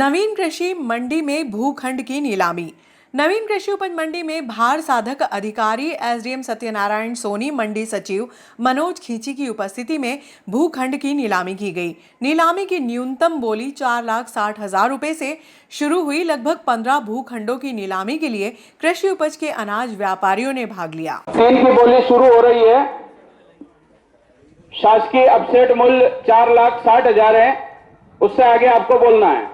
नवीन कृषि मंडी में भूखंड की नीलामी। नवीन कृषि उपज मंडी में भार साधक अधिकारी एसडीएम सत्यनारायण सोनी, मंडी सचिव मनोज खींची की उपस्थिति में भूखंड की नीलामी की गई। नीलामी की न्यूनतम बोली 4,60,000 रुपए से शुरू हुई। लगभग 15 भूखंडों की नीलामी के लिए कृषि उपज के अनाज व्यापारियों ने भाग लिया। 3 की बोली शुरू हो रही है। शासकीय अपसेट मूल्य 4,60,000 है, उससे आगे आपको बोलना है।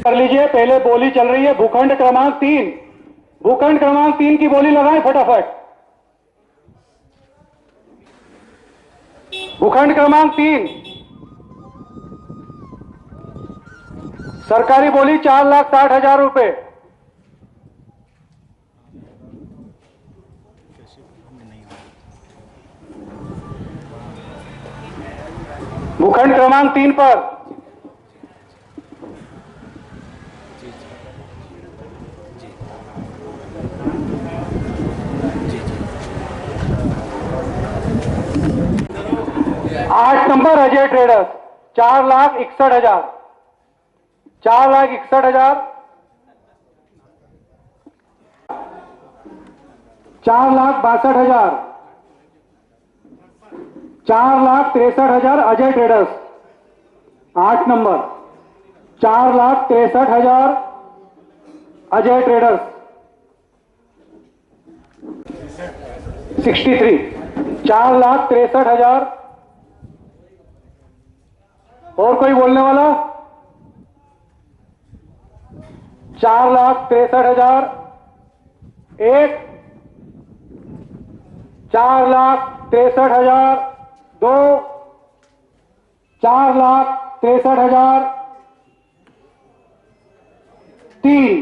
कर लीजिए, पहले बोली चल रही है। भूखंड क्रमांक 3, भूखंड क्रमांक 3 की बोली लगाएं फटाफट। भूखंड क्रमांक 3 सरकारी बोली 4,60,000 रुपए। भूखंड क्रमांक 3 पर 8 number Ajay traders 4,61,000, 4,61,000, 4,62,000, 4,63,000 Ajay traders 8 number 4,63,000 Ajay traders 63, 4,63,000। और कोई बोलने वाला? 4,63,000 एक, 4,63,000 दो, 4,63,000 तीन।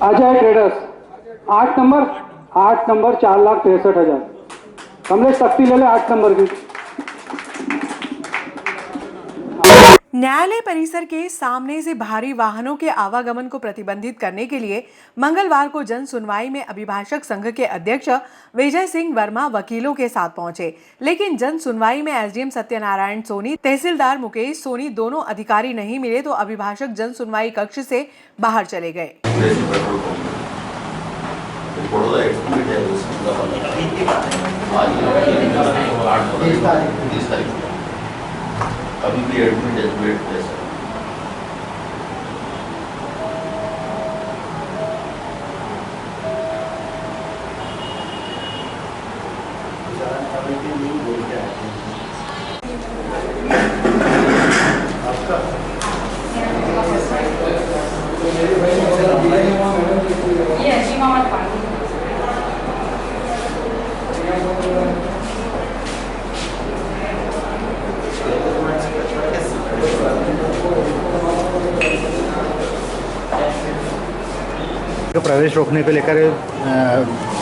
Ajay traders 8 number 4,63,000। कमलेश तख्ती ले ले 8 नंबर की। न्यायालय परिसर के सामने से भारी वाहनों के आवागमन को प्रतिबंधित करने के लिए मंगलवार को जन सुनवाई में अभिभाषक संघ के अध्यक्ष विजय सिंह वर्मा वकीलों के साथ पहुंचे, लेकिन जन सुनवाई में एसडीएम सत्यनारायण सोनी, तहसीलदार मुकेश सोनी दोनों अधिकारी नहीं मिले तो अभिभाषक जन सुनवाई कक्ष से बाहर चले गए। अभी भी एडमिट है, वेट है सर। प्रवेश रोकने को लेकर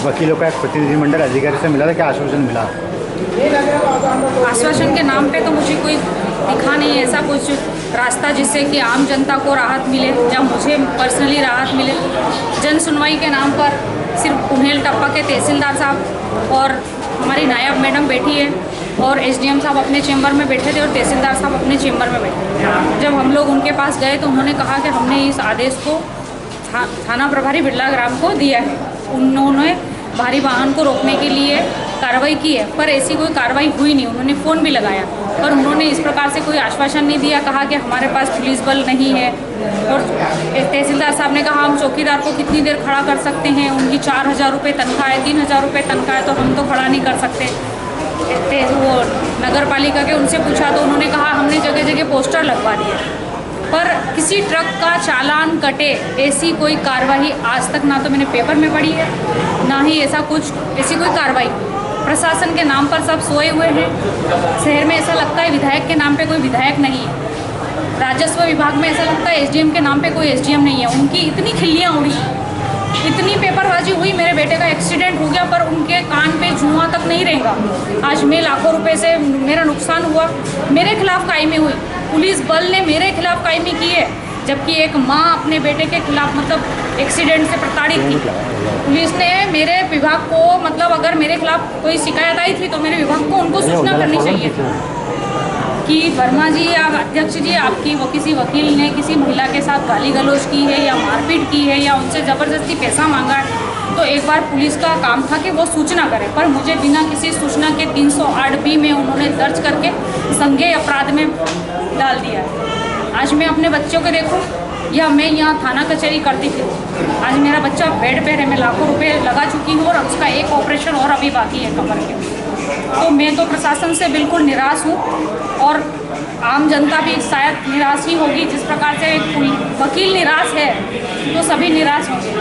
वकीलों का एक प्रतिनिधिमंडल अधिकारी से मिला था, क्या आश्वासन मिला? आश्वासन के नाम पे तो मुझे कोई दिखा नहीं ऐसा कुछ रास्ता जिससे कि आम जनता को राहत मिले या मुझे पर्सनली राहत मिले। जन सुनवाई के नाम पर सिर्फ कुन्हेल टप्पा के तहसीलदार साहब और हमारी नायब मैडम बैठी है और एसडीएम साहब अपने चेंबर में बैठे थे और तहसीलदार साहब अपने चेंबर में बैठे। जब हम लोग उनके पास गए तो उन्होंने कहा कि हमने इस आदेश को थाना प्रभारी बिरला ग्राम को दिया है। उन्होंने भारी वाहन को रोकने के लिए कार्रवाई की है, पर ऐसी कोई कार्रवाई हुई नहीं। उन्होंने फ़ोन भी लगाया पर उन्होंने इस प्रकार से कोई आश्वासन नहीं दिया। कहा कि हमारे पास पुलिस बल नहीं है और तहसीलदार साहब ने कहा हम चौकीदार को कितनी देर खड़ा कर सकते हैं, उनकी 4,000 रुपये तनख्वाह है, 3,000 रुपये तनख्वाह है, तो हम तो खड़ा नहीं कर सकते। वो नगर पालिका के उनसे पूछा तो उन्होंने कहा हमने जगह जगह पोस्टर लगवा दिए, पर किसी ट्रक का चालान कटे ऐसी कोई कार्रवाई आज तक ना तो मैंने पेपर में पढ़ी है, ना ही ऐसी कोई कार्रवाई। प्रशासन के नाम पर सब सोए हुए हैं। शहर में ऐसा लगता है विधायक के नाम पे कोई विधायक नहीं है। राजस्व विभाग में ऐसा लगता है एसडीएम के नाम पे कोई एसडीएम नहीं है। उनकी इतनी खिल्लियाँ उड़ी, इतनी पेपरबाजी हुई, मेरे बेटे का एक्सीडेंट हो गया पर उनके कान पे जुआ तक नहीं रहेगा। आज मैं लाखों रुपए से मेरा नुकसान हुआ, मेरे खिलाफ कायमी हुई, पुलिस बल ने मेरे खिलाफ कायमी की है। जबकि एक माँ अपने बेटे के खिलाफ मतलब एक्सीडेंट से प्रताड़ित थी। पुलिस ने मेरे विभाग को मतलब अगर मेरे खिलाफ कोई शिकायत आई थी तो मेरे विभाग को उनको सूचना करनी चाहिए कि वर्मा जी या अध्यक्ष जी आपकी वो किसी वकील ने किसी महिला के साथ गाली गलौज की है या मारपीट की है या उनसे ज़बरदस्ती पैसा मांगा है, तो एक बार पुलिस का काम था कि वो सूचना करे। पर मुझे बिना किसी सूचना के 308B में उन्होंने दर्ज करके संज्ञेय अपराध में डाल दिया है। आज मैं अपने बच्चों को देखूं या मैं यहाँ थाना कचहरी करती थी, आज मेरा बच्चा बेड पे है, मैं लाखों रुपए लगा चुकी हूँ और उसका एक ऑपरेशन और अभी बाकी है कमर के। तो मैं तो प्रशासन से बिल्कुल निराश हूँ और आम जनता भी शायद निराश ही होगी। जिस प्रकार से एक वकील निराश है तो सभी निराश होंगे।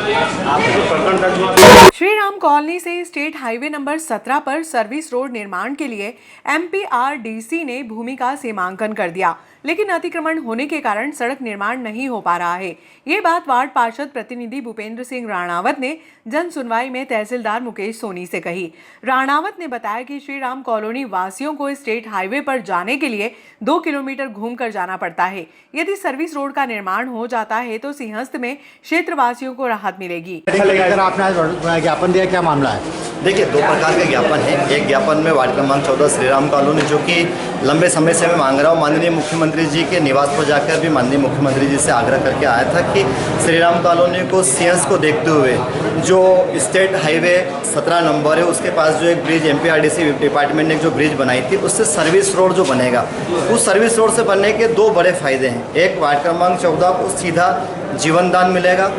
श्री राम कॉलोनी से स्टेट हाईवे नंबर 17 पर सर्विस रोड निर्माण के लिए MPRDC ने भूमि का सीमांकन कर दिया, लेकिन अतिक्रमण होने के कारण सड़क निर्माण नहीं हो पा रहा है। ये बात वार्ड पार्षद प्रतिनिधि भूपेंद्र सिंह राणावत ने जन सुनवाई में तहसीलदार मुकेश सोनी से कही। राणावत ने बताया कि श्री राम कॉलोनी वासियों को स्टेट हाईवे पर जाने के लिए 2 किलोमीटर घूमकर जाना पड़ता है। यदि सर्विस रोड का निर्माण हो जाता है तो सिंहस्थ में क्षेत्रवासियों को राहत मिलेगी। आपने आज ज्ञापन दिया, क्या मामला है? देखिए, 2 प्रकार के ज्ञापन है। एक ज्ञापन में वार्ड क्रमांक 14 श्री राम कॉलोनी, जो कि लंबे समय से मैं मांग रहा हूँ, माननीय मुख्यमंत्री जी के निवास पर जाकर भी माननीय मुख्यमंत्री जी से आग्रह करके आया था कि श्री राम कॉलोनी को सिंहस्थ को देखते हुए जो स्टेट हाईवे 17 नंबर है उसके पास जो एक ब्रिज MPRDC डिपार्टमेंट ने जो ब्रिज बनाई थी उससे सर्विस रोड जो बनेगा, उस सर्विस रोड से बनने के 2 बड़े फायदे हैं। एक, वार्ड क्रमांक 14 को सीधा जीवन दान मिलेगा।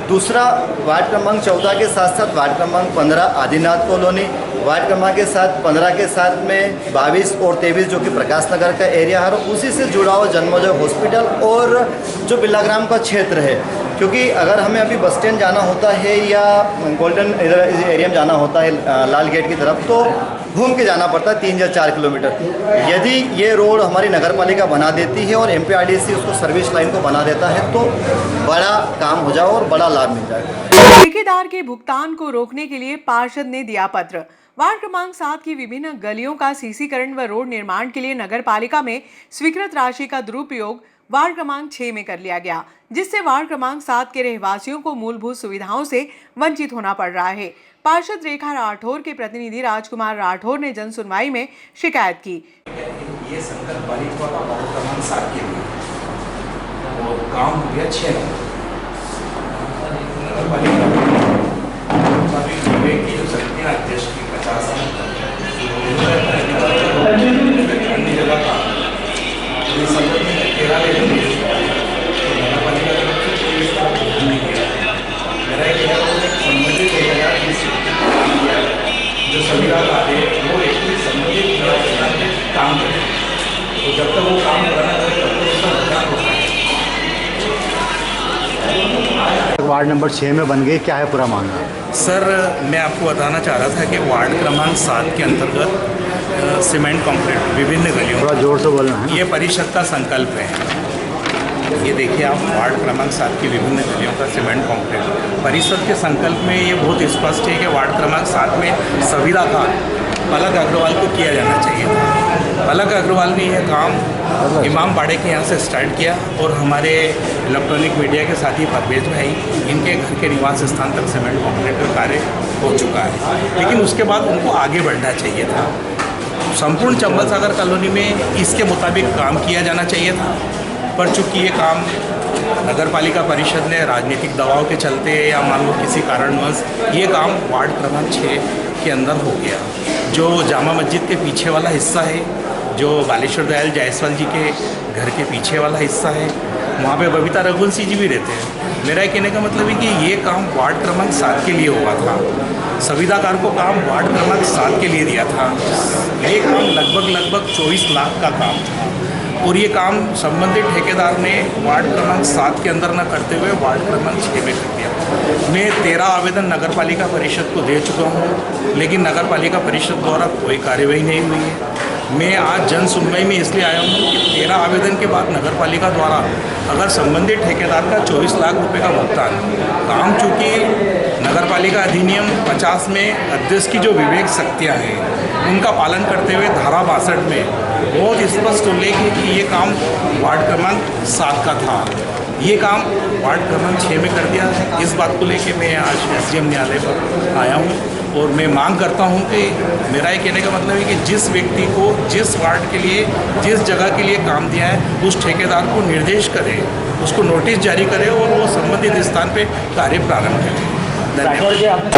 दूसरा, वार्ड क्रमांक 14 के साथ साथ वार्ड क्रमांक 15 आदिनाथ कॉलोनी, वार्ड क्रमांक के साथ 15 के साथ में 22 और 23 जो कि प्रकाश नगर का एरिया है, और उसी से जुड़ा हुआ जन्मोजय हॉस्पिटल और जो बिल्लाग्राम का क्षेत्र है। क्योंकि अगर हमें अभी बस स्टैंड जाना होता है या गोल्डन एरिया में जाना होता है लाल गेट की तरफ, तो घूम के जाना पड़ता है 3 या 4 किलोमीटर। यदि ये रोड हमारी नगर पालिका बना देती है और MPRDC उसको सर्विस लाइन को बना देता है तो बड़ा काम हो जाए और बड़ा लाभ मिल जाए। ठेकेदार के भुगतान को रोकने के लिए पार्षद ने दिया पत्र। वार्ड क्रमांक 7 की विभिन्न गलियों का सीसीकरण व रोड निर्माण के लिए नगर पालिका में स्वीकृत राशि का दुरुपयोग वार्ड क्रमांक 6 में कर लिया गया, जिससे वार्ड क्रमांक 7 के रहवासियों को मूलभूत सुविधाओं से वंचित होना पड़ रहा है। पार्षद रेखा राठौर के प्रतिनिधि राजकुमार राठौर ने जन सुनवाई में शिकायत की। ये संकल्प पालिका का वार्ड क्रमांक 7 के लिए और काम हो गया 6 नगर पालिका की जो शक्तियाँ अध्यक्ष की 50 अन्य जगह का 13 नगर पालिका नहीं किया। मेरा एक संबंधित 1020 जो संविदा कार्य वो एक संबंधित काम करें, तो जब तक वो काम करना करे तब तक उसका भुगतान होता है। वार्ड नंबर 6 में बन गई, क्या है पूरा मामला? सर, मैं आपको बताना चाह रहा था कि वार्ड क्रमांक 7 के अंतर्गत सीमेंट कंक्रीट विभिन्न गलियों, थोड़ा जोर से बोलना है। ये परिषद का संकल्प है। ये देखिए आप, वार्ड क्रमांक 7 की विभिन्न गलियों का सीमेंट कंक्रीट परिषद के संकल्प में ये बहुत स्पष्ट है कि वार्ड क्रमांक 7 में संविदा का पलक अग्रवाल को किया जाना चाहिए था। पलक अग्रवाल ने यह काम इमाम बाड़े के यहाँ से स्टार्ट किया और हमारे इलेक्ट्रॉनिक मीडिया के साथी परवेज भाई, इनके घर के निवास स्थान तक सीमेंट कंक्रीट का कार्य हो चुका है, लेकिन उसके बाद उनको आगे बढ़ना चाहिए था। संपूर्ण चंबल सागर कॉलोनी में इसके मुताबिक काम किया जाना चाहिए था, पर चूँकि ये काम नगर पालिका परिषद ने राजनीतिक दबाव के चलते या मान लो किसी कारणवश ये काम वार्ड क्रमांक 6 के अंदर हो गया। जो जामा मस्जिद के पीछे वाला हिस्सा है, जो बालेश्वर दयाल जायसवाल जी के घर के पीछे वाला हिस्सा है, वहाँ पे बबीता रघुवंशी जी भी रहते हैं। मेरा कहने का मतलब है कि ये काम वार्ड क्रमांक 7 के लिए हुआ था। संविदाकार को काम वार्ड क्रमांक 7 के लिए दिया था। ये काम लगभग 24 लाख का काम था और ये काम संबंधित ठेकेदार ने वार्ड क्रमांक 7 के अंदर न करते हुए वार्ड क्रमांक 6 में कर दिया। मैं 13 आवेदन नगर पालिका परिषद को दे चुका हूँ, लेकिन नगर पालिका परिषद द्वारा कोई कार्यवाही नहीं हुई है। मैं आज जन सुनवाई में इसलिए आया हूँ कि 13 आवेदन के बाद नगर पालिका द्वारा अगर संबंधित ठेकेदार का 24 लाख रुपए का भुगतान, काम चूँकि नगर पालिका अधिनियम 50 में अध्यक्ष की जो विवेक शक्तियाँ हैं उनका पालन करते हुए धारा 62 में बहुत स्पष्ट उल्लेख है कि ये काम वार्ड क्रमांक 7 का था, ये काम वार्ड क्रमांक 6 में कर दिया है। इस बात को लेके मैं आज एसडीएम न्यायालय पर आया हूँ और मैं मांग करता हूँ कि मेरा ये कहने का मतलब है कि जिस व्यक्ति को जिस वार्ड के लिए जिस जगह के लिए काम दिया है उस ठेकेदार को निर्देश करे, उसको नोटिस जारी करे और वो संबंधित स्थान पे कार्य प्रारंभ करे। धन्यवाद।